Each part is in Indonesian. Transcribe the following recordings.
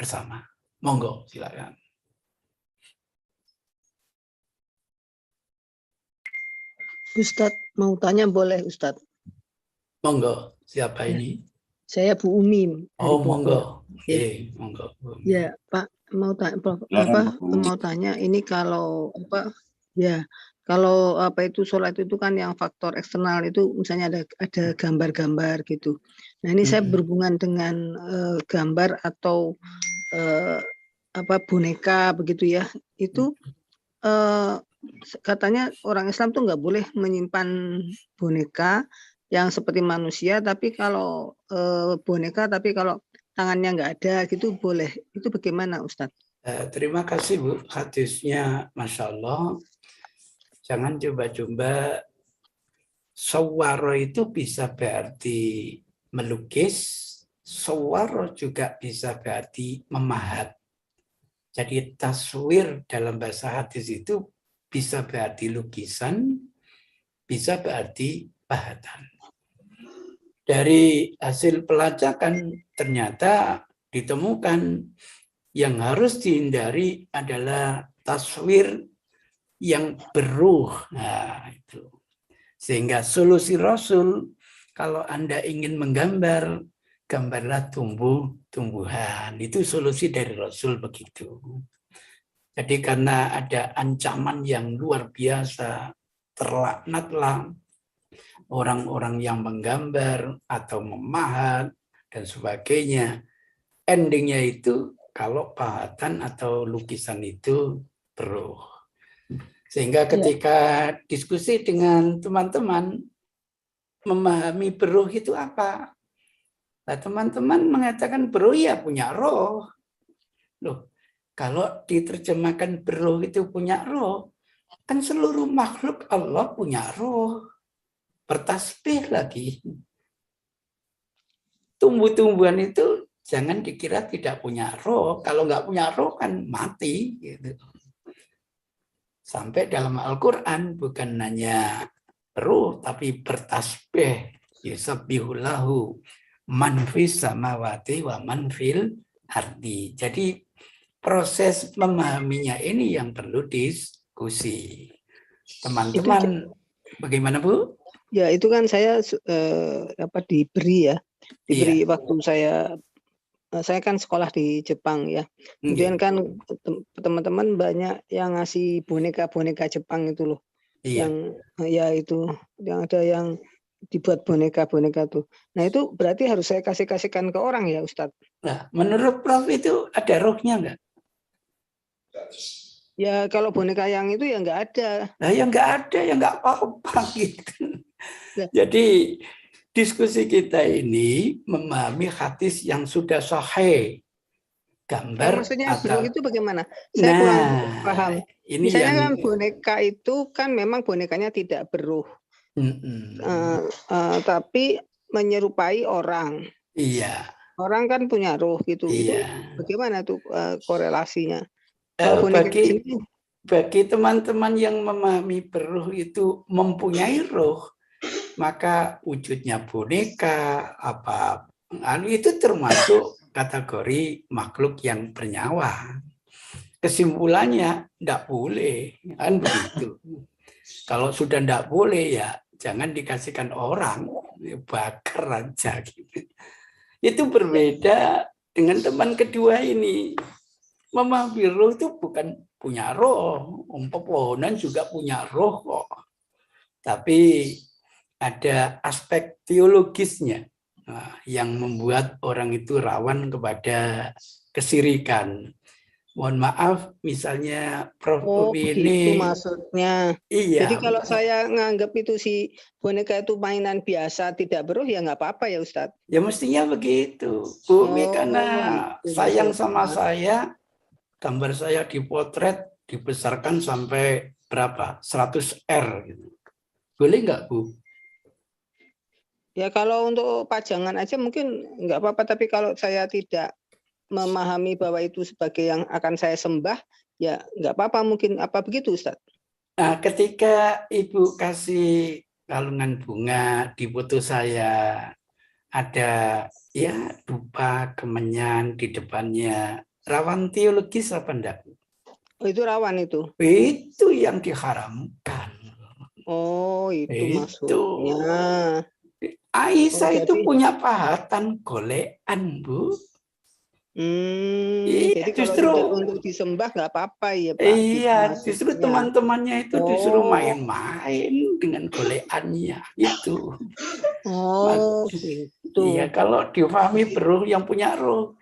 bersama. Monggo, silakan. Ustadz, mau tanya boleh Ustadz? Monggo, siapa Ya. ini? Saya Bu Umi dari Oh, monggo. Bogor. Oke, monggo. Ya, Pak, mau tanya ini kalau kalau itu sholat itu kan yang faktor eksternal itu misalnya ada gambar-gambar gitu. Nah, ini saya berhubungan dengan gambar atau boneka begitu ya. Itu katanya orang Islam tuh nggak boleh menyimpan boneka yang seperti manusia, tapi kalau boneka, tapi kalau tangannya nggak ada gitu boleh. Itu bagaimana, Ustadz? Terima kasih Bu, hadisnya Masya Allah. Jangan coba-coba. Sawwaro itu bisa berarti melukis, sawwaro juga bisa berarti memahat. Jadi taswir dalam bahasa hadis itu bisa berarti lukisan, bisa berarti pahatan. Dari hasil pelacakan ternyata ditemukan yang harus dihindari adalah taswir yang beruh. Nah, itu. Sehingga solusi Rasul, kalau Anda ingin menggambar, gambarlah tumbuh-tumbuhan. Itu solusi dari Rasul begitu. Jadi karena ada ancaman yang luar biasa, terlaknatlah orang-orang yang menggambar atau memahat dan sebagainya. Endingnya itu kalau pahatan atau lukisan itu beruh. Sehingga ketika diskusi dengan teman-teman, memahami beruh itu apa? Nah, teman-teman mengatakan beruh ya punya roh. Loh, kalau diterjemahkan beruh itu punya roh, kan seluruh makhluk Allah punya roh. Bertasbih lagi. Tumbuh-tumbuhan itu jangan dikira tidak punya roh. Kalau nggak punya roh kan mati. Gitu. Sampai dalam Al-Quran bukan hanya roh, tapi bertasbih. Yusabbihulahu man fis samawati wa man fil ardi. Jadi proses memahaminya ini yang perlu diskusi. Teman-teman, bagaimana Bu? Ya, itu kan saya diberi waktu saya kan sekolah di Jepang ya. Kemudian kan teman-teman banyak yang ngasih boneka-boneka Jepang itu loh. Yang yang ada yang dibuat boneka-boneka tuh. Nah, itu berarti harus saya kasihkan ke orang ya, Ustadz? Nah, menurut Prof itu ada rohnya nggak? Ya, kalau boneka yang itu ya nggak ada. Nah, ya nggak ada, ya nggak apa-apa gitu. Jadi diskusi kita ini memahami hadis yang sudah sahih. Gambar maksudnya atau itu bagaimana? Saya kurang paham. Ini misalnya yang kan boneka itu kan memang bonekanya tidak beruh. Tapi menyerupai orang. Iya. Orang kan punya roh gitu. Iya. Itu bagaimana tuh korelasinya? Bagi teman-teman yang memahami beruh itu mempunyai roh, maka wujudnya boneka itu termasuk kategori makhluk yang bernyawa. Kesimpulannya tidak boleh, kan begitu. Kalau sudah tidak boleh ya jangan dikasihkan orang, bakar aja gitu. Itu berbeda dengan teman kedua ini. Memahami roh itu bukan punya roh, pepohonan juga punya roh kok. Tapi ada aspek teologisnya yang membuat orang itu rawan kepada kesirikan. Mohon maaf, misalnya Prof. Umi ini. Maksudnya. Iya. Jadi kalau saya nganggap itu si boneka itu mainan biasa tidak beruh ya nggak apa-apa ya Ustadz? Ya mestinya begitu. Bu Umi karena sayang sama saya, gambar saya dipotret dibesarkan sampai berapa? 100 R gitu. Boleh nggak Bu? Ya kalau untuk pajangan aja mungkin nggak apa-apa, tapi kalau saya tidak memahami bahwa itu sebagai yang akan saya sembah, ya nggak apa-apa mungkin. Apa begitu Ustadz? Nah, ketika Ibu kasih kalungan bunga di foto saya, ada ya dupa kemenyan di depannya, rawan teologis apa enggak? Oh, itu rawan itu. Itu yang diharamkan. Oh, itu Itu. maksudnya. Aisyah Oh, itu jadi punya pahatan golean, Bu. Iya, jadi kalau justru tidak untuk disembah nggak apa-apa ya Pak, gitu iya, justru maksudnya. teman-temannya itu disuruh Oh, main-main dengan goleannya, itu. oh, gitu. Iya, kalau difahami beruh yang punya roh,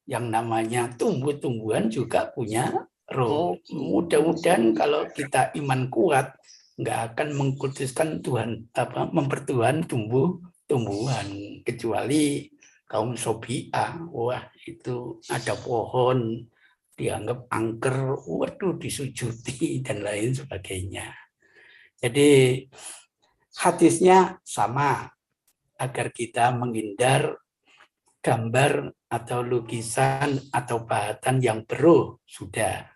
yang namanya tumbuh-tumbuhan juga punya roh. Oh, gitu. Mudah-mudahan kalau kita iman kuat, nggak akan mengkultuskan Tuhan, mempertuhan tumbuh-tumbuhan, kecuali kaum Sobiah. Wah, itu ada pohon dianggap angker, waduh disujudi dan lain sebagainya. Jadi hadisnya sama, agar kita menghindar gambar atau lukisan atau pahatan yang beruh. Sudah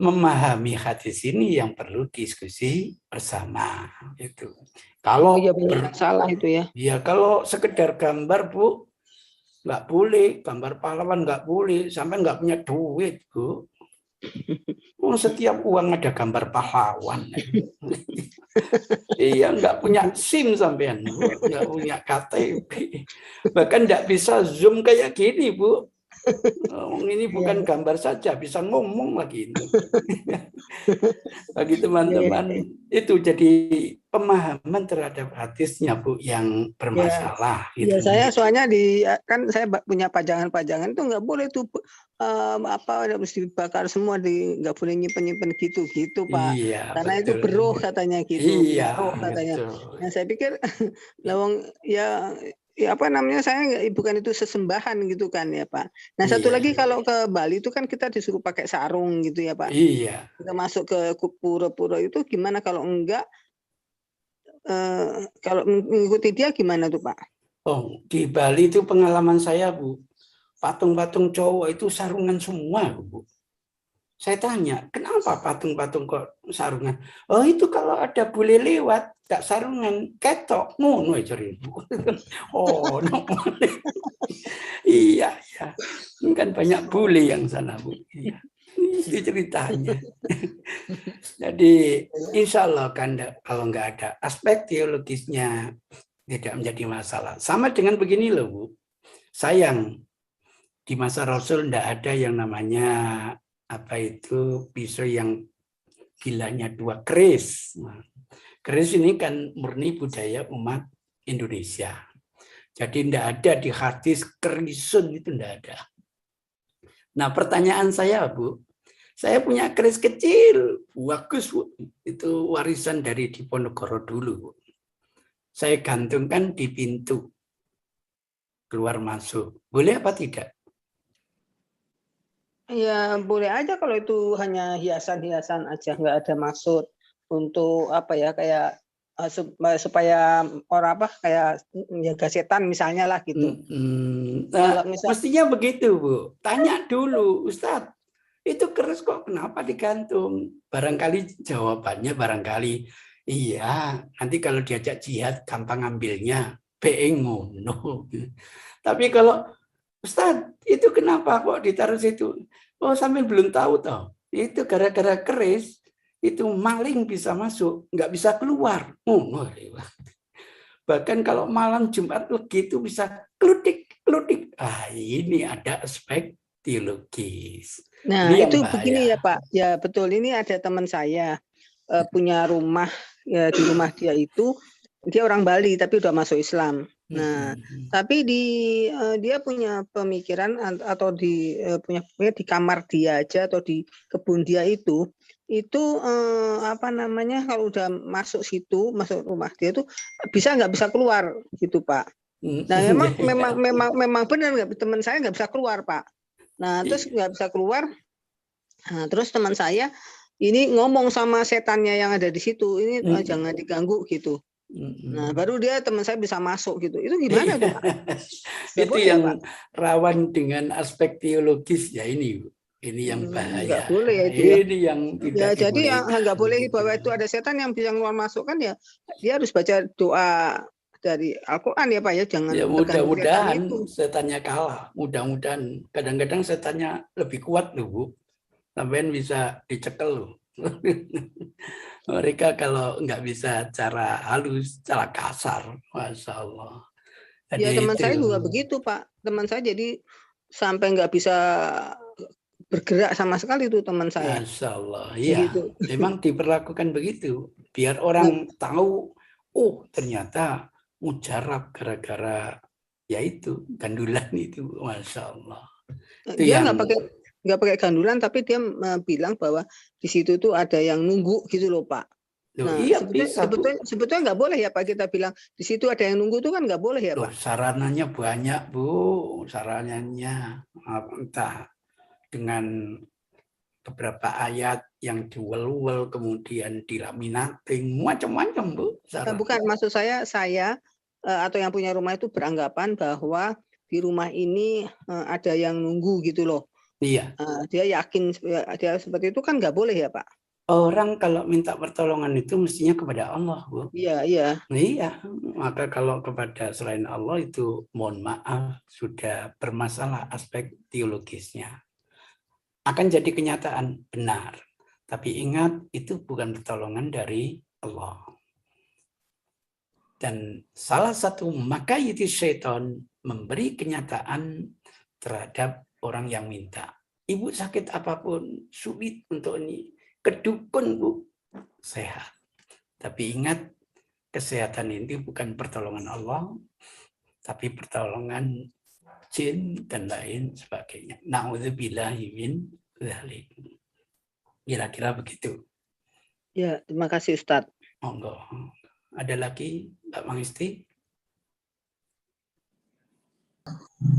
memahami hadis ini yang perlu diskusi bersama. Itu. Oh Kalau iya, banyak salah itu ya. ya kalau sekedar gambar, Bu, nggak boleh, gambar pahlawan nggak boleh, sampai nggak punya duit, Bu. Setiap uang ada gambar pahlawan. Iya, nggak punya SIM sampean, Bu, nggak punya KTP, bahkan nggak bisa Zoom kayak gini, Bu. Ini bukan gambar saja, bisa ngomong lagi ini. Bagi teman-teman, itu jadi pemahaman terhadap hadisnya, Bu, yang bermasalah. Ya, Gitu. saya soalnya kan saya punya pajangan-pajangan itu nggak boleh tuh mesti dibakar semua, nggak boleh nyimpen gitu Pak. Iya, Karena betul. itu beruh katanya gitu, Iya, beruh katanya. betul. Nah saya pikir lawang ya apa namanya, saya bukan itu sesembahan gitu kan ya Pak. Nah satu Iya. lagi, kalau ke Bali itu kan kita disuruh pakai sarung gitu ya Pak. Iya. Kita masuk ke pura-pura itu gimana kalau enggak? Kalau mengikuti dia gimana tuh Pak? Oh, di Bali itu pengalaman saya, Bu. Patung-patung cowok itu sarungan semua, Bu. Saya tanya, kenapa patung-patung kok sarungan? Oh, itu kalau ada bule lewat, gak sarungan, ketok, ngono cari, Bu. Oh, no. Iya, iya. Kan banyak bule yang sana, Bu. Iya. Itu ceritanya. Jadi, insya Allah kan kalau nggak ada aspek teologisnya, tidak menjadi masalah. Sama dengan begini loh, Bu. Sayang, di masa Rasul tidak ada yang namanya pisau yang gilanya dua keris. Keris ini kan murni budaya umat Indonesia. Jadi tidak ada di hadis kerisun, itu tidak ada. Nah, pertanyaan saya, Bu, saya punya keris kecil, bagus, Bu. Itu warisan dari Diponegoro dulu, Bu. Saya gantungkan di pintu keluar masuk. Boleh apa tidak? Ya boleh aja kalau itu hanya hiasan-hiasan aja, nggak ada maksud untuk apa ya, kayak supaya orang kayak jaga setan misalnya lah gitu. Nah, mestinya begitu, Bu. Tanya dulu, Ustadz, itu keris kok kenapa digantung? Barangkali jawabannya iya, nanti kalau diajak jihad gampang ambilnya, ngono. Tapi kalau Ustadz, itu kenapa kok ditaruh situ? Oh, sampai belum tahu toh. Itu gara-gara keris, itu maling bisa masuk, nggak bisa keluar. Bahkan kalau malam Jumat Legi itu bisa kludik. Ini ada aspek teologis. Nah, ini itu begini ya Pak. Ya betul, ini ada teman saya punya rumah, ya di rumah dia itu, dia orang Bali tapi udah masuk Islam. Nah, tapi dia punya pemikiran atau punya di kamar dia aja atau di kebun dia itu apa namanya, kalau udah masuk rumah dia itu nggak bisa keluar gitu Pak. Nah memang benar, teman saya nggak bisa keluar Pak. Nah terus nggak bisa keluar. Nah, terus teman saya ini ngomong sama setannya yang ada di situ, ini jangan diganggu gitu. Nah, baru teman saya bisa masuk gitu. Itu gimana tuh, Pak? Itu yang rawan dengan aspek teologis ya ini. Ini yang bahaya. Nggak boleh ya itu ya. Ini yang tidak ya, jadi yang nggak boleh bahwa itu ada setan yang bisa keluar masuk kan ya. Dia harus baca doa dari Al-Quran ya Pak ya, jangan Ya tergantung setan mudah-mudahan itu. setannya kalah. Mudah-mudahan. Kadang-kadang setannya lebih kuat loh Bu. Sampai bisa dicekel loh. Mereka kalau nggak bisa cara halus, cara kasar. Masya Allah. Jadi Ya teman itu. saya juga begitu Pak. Teman saya jadi sampai nggak bisa bergerak sama sekali tuh teman saya. Masya Allah. Iya. Begitu. Memang diperlakukan begitu. Biar Nah, orang tahu, oh ternyata mujarab gara-gara ya itu gandulan itu. Masya Allah. Itu dia yang nggak pakai gandulan, tapi dia bilang bahwa di situ tuh ada yang nunggu gitu loh Pak. loh, Nah, iya bisa Bu. sebetulnya nggak boleh ya Pak kita bilang di situ ada yang nunggu tuh kan nggak boleh ya Loh, Pak. sarananya banyak Bu. Sarananya entah dengan beberapa ayat yang diwel-wel kemudian dilaminating macam-macam Bu Bukan, sarannya. maksud saya atau yang punya rumah itu beranggapan bahwa di rumah ini ada yang nunggu gitu loh. Iya. Dia yakin dia seperti itu kan nggak boleh ya Pak. Orang kalau minta pertolongan itu mestinya kepada Allah, Bu. Iya, iya. Iya, maka kalau kepada selain Allah itu mohon maaf sudah bermasalah aspek teologisnya. Akan jadi kenyataan benar. Tapi ingat itu bukan pertolongan dari Allah. Dan salah satu makayiti syaitan memberi kenyataan terhadap orang yang minta. Ibu sakit apapun, sulit untuk ini. Kedukun Bu, sehat. Tapi ingat, kesehatan ini bukan pertolongan Allah, tapi pertolongan jin dan lain sebagainya. Na'udzubillahi min dzalik. Kira-kira begitu. Ya, terima kasih Ustadz. Monggo. Ada lagi Mbak Mangisti?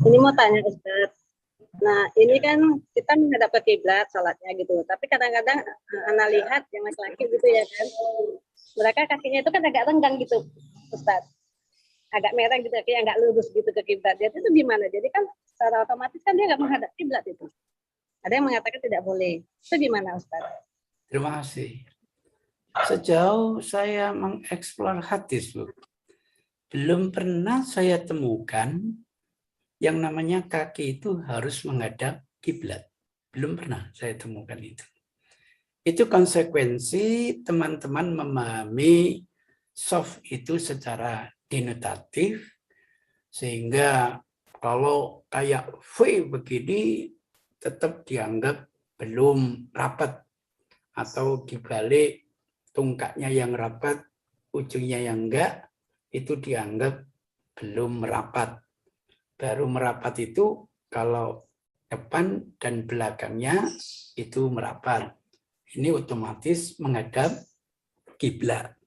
Ini mau tanya Ustadz. Nah, ini kan kita menghadap ke kiblat salatnya gitu. Tapi kadang-kadang anak lihat yang laki-laki gitu ya kan. Mereka kakinya itu kan agak renggang gitu, Ustadz. Agak merah gitu, kayak nggak lurus gitu ke kiblat. Jadi itu gimana? Jadi kan secara otomatis kan dia nggak menghadap kiblat itu. Ada yang mengatakan tidak boleh. Itu gimana, Ustadz? Terima kasih. Sejauh saya mengeksplor hadis, Bu, belum pernah saya temukan yang namanya kaki itu harus menghadap kiblat. Belum pernah saya temukan itu. Itu konsekuensi teman-teman memahami soft itu secara denotatif, sehingga kalau kayak V begini tetap dianggap belum rapat, atau dibalik tungkaknya yang rapat, ujungnya yang enggak, itu dianggap belum merapat. Baru merapat itu kalau depan dan belakangnya itu merapat. Ini otomatis menghadap kiblat.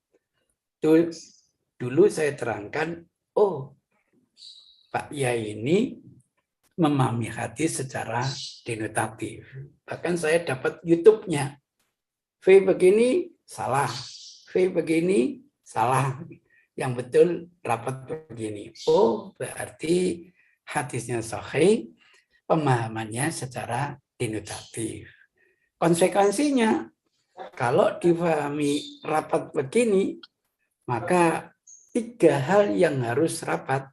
Itu dulu saya terangkan, oh Pak Yai ini memahami hadis secara denotatif. Bahkan saya dapat YouTube-nya. V begini salah, V begini salah. Yang betul rapat begini. Oh, berarti hadisnya sahih, pemahamannya secara denotatif. Konsekuensinya, kalau difahami rapat begini, maka 3 hal yang harus rapat.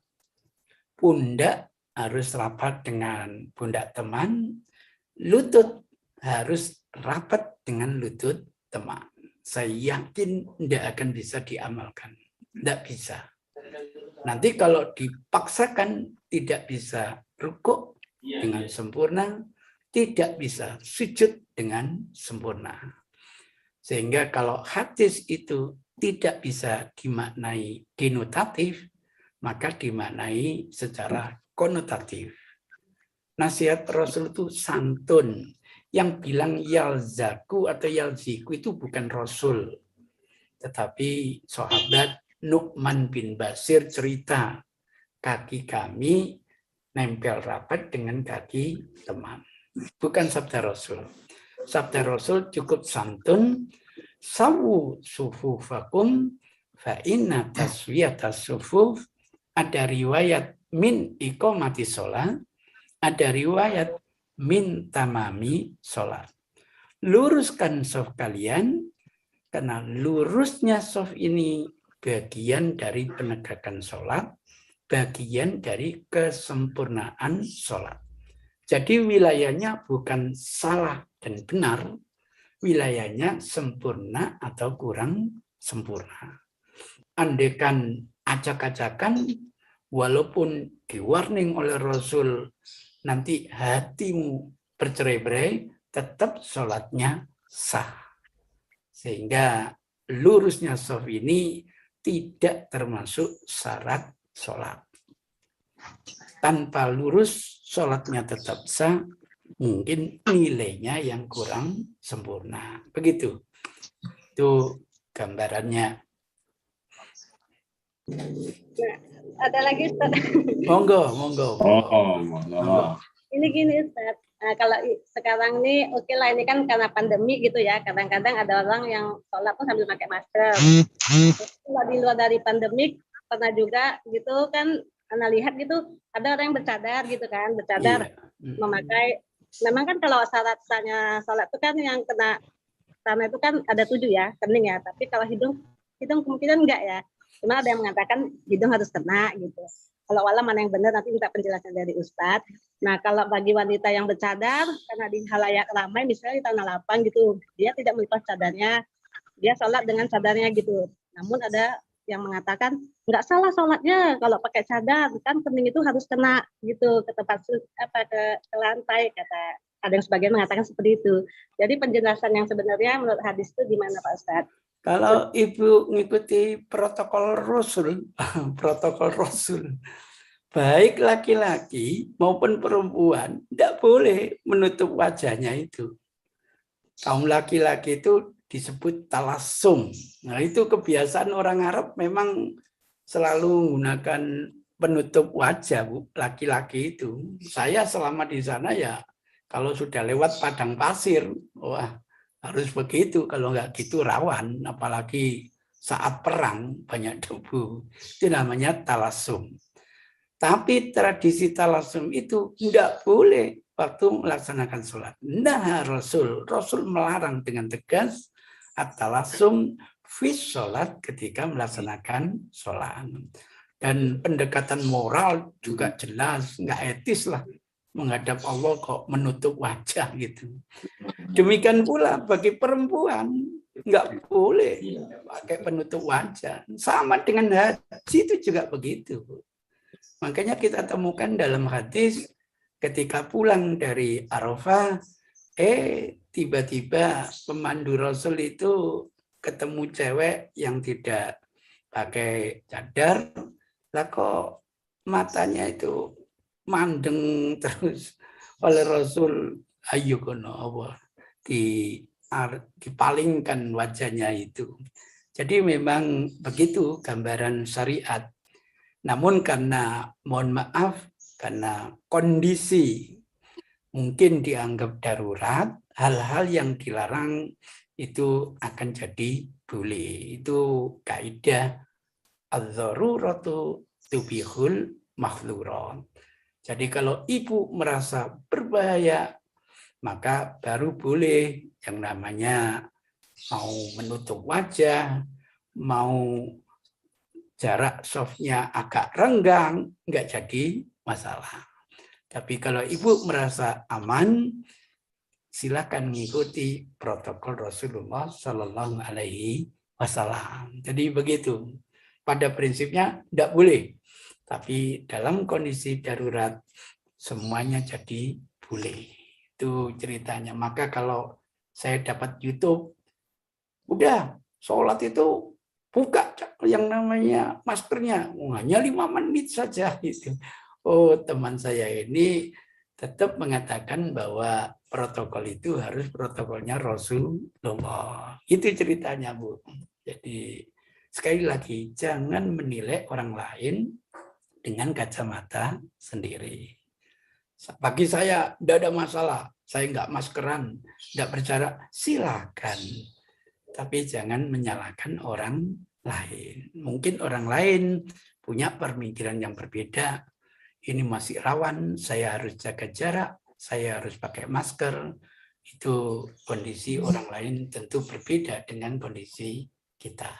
Pundak harus rapat dengan pundak teman, lutut harus rapat dengan lutut teman. Saya yakin tidak akan bisa diamalkan. Tidak bisa. Nanti kalau dipaksakan tidak bisa rukuk dengan sempurna, tidak bisa sujud dengan sempurna. Sehingga kalau hadis itu tidak bisa dimaknai denotatif, maka dimaknai secara konotatif. Nasihat Rasul itu santun. Yang bilang yalzaku atau yalziku itu bukan Rasul, tetapi sahabat Nu'man bin Basir cerita, kaki kami nempel rapat dengan kaki teman. Bukan sabda Rasul. Sabda Rasul cukup santun, sawu sufufakum fa inna taswiyatas sufuf. Ada riwayat min iqamati sholat, ada riwayat min tamami sholat. Luruskan shaf kalian, karena lurusnya shaf ini bagian dari penegakan sholat, bagian dari kesempurnaan sholat. Jadi wilayahnya bukan salah dan benar, wilayahnya sempurna atau kurang sempurna. Andaikan acak-acakan, walaupun di-warning oleh Rasul, nanti hatimu bercerai-berai, tetap sholatnya sah. Sehingga lurusnya shaf ini tidak termasuk syarat sholat. Tanpa lurus, sholatnya tetap sah, mungkin nilainya yang kurang sempurna. Begitu. Itu gambarannya. Nah, ada lagi Ustaz. Monggo. Ini gini Ustaz, nah, kalau sekarang nih oke lah, ini kan karena pandemi gitu ya, kadang-kadang ada orang yang sholat tuh sambil pakai masker. Kalau di luar dari pandemik pernah juga gitu kan, Anda lihat gitu ada orang yang bercadar gitu kan, memakai, memang kan kalau syarat-syaratnya sholat itu kan yang kena sana itu kan ada 7 ya, kening ya, tapi kalau hidung kemungkinan enggak ya. Cuma ada yang mengatakan hidung harus kena gitu. Kalau wala mana yang benar nanti minta penjelasan dari Ustadz. Nah kalau bagi wanita yang bercadar karena di halayak ramai misalnya di tanah lapang gitu, dia tidak melepas cadarnya, dia sholat dengan cadarnya gitu. Namun ada yang mengatakan nggak salah sholatnya kalau pakai cadar, kan kening itu harus kena gitu ke tempat ke lantai, kata ada yang sebagian mengatakan seperti itu. Jadi penjelasan yang sebenarnya menurut hadis itu di mana Pak Ustadz? Kalau Ibu mengikuti protokol Rasul, baik laki-laki maupun perempuan tidak boleh menutup wajahnya itu. Kaum laki-laki itu disebut talasum. Nah, itu kebiasaan orang Arab memang selalu menggunakan penutup wajah, Bu, laki-laki itu. Saya selama di sana ya kalau sudah lewat padang pasir, wah harus begitu, kalau nggak gitu rawan, apalagi saat perang banyak debu. Itu namanya talasum. Tapi tradisi talasum itu tidak boleh waktu melaksanakan sholat. Nah, Rasul melarang dengan tegas at-talasum fi sholat ketika melaksanakan sholat. Dan pendekatan moral juga jelas, nggak etis lah menghadap Allah kok menutup wajah gitu. Demikian pula bagi perempuan nggak boleh pakai penutup wajah. Sama dengan haji itu juga begitu. Makanya kita temukan dalam hadis ketika pulang dari Arafah, tiba-tiba pemandu Rasul itu ketemu cewek yang tidak pakai cadar, lah kok matanya itu mandeng terus oleh Rasul, ayo kono apa dipalingkan wajahnya itu. Jadi memang begitu gambaran syariat. Namun karena mohon maaf, karena kondisi mungkin dianggap darurat, hal-hal yang dilarang itu akan jadi boleh. Itu kaidah az-zaruratu tubihul makhlurat. Jadi kalau ibu merasa berbahaya, maka baru boleh yang namanya mau menutup wajah, mau jarak softnya agak renggang, nggak jadi masalah. Tapi kalau ibu merasa aman, silakan mengikuti protokol Rasulullah Shallallahu Alaihi Wasallam. Jadi begitu. Pada prinsipnya tidak boleh. Tapi dalam kondisi darurat semuanya jadi boleh. Itu ceritanya. Maka kalau saya dapat YouTube, udah sholat itu buka yang namanya maskernya, hanya 5 menit saja. Gitu. Oh, teman saya ini tetap mengatakan bahwa protokol itu harus protokolnya Rasulullah. Itu ceritanya, Bu. Jadi sekali lagi jangan menilai orang lain dengan kacamata sendiri. Bagi saya tidak ada masalah, saya nggak maskeran, nggak berjarak, silakan. Tapi jangan menyalahkan orang lain. Mungkin orang lain punya pemikiran yang berbeda. Ini masih rawan, saya harus jaga jarak, saya harus pakai masker. Itu kondisi orang lain tentu berbeda dengan kondisi kita.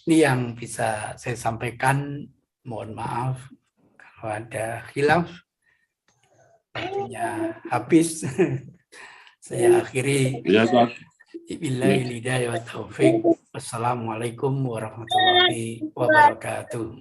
Ini yang bisa saya sampaikan. Mohon maaf kalau ada khilaf. Waktunya habis. Saya akhiri. Ya, Ustaz. Billahi hidayah wa taufik. Wassalamualaikum warahmatullahi wabarakatuh.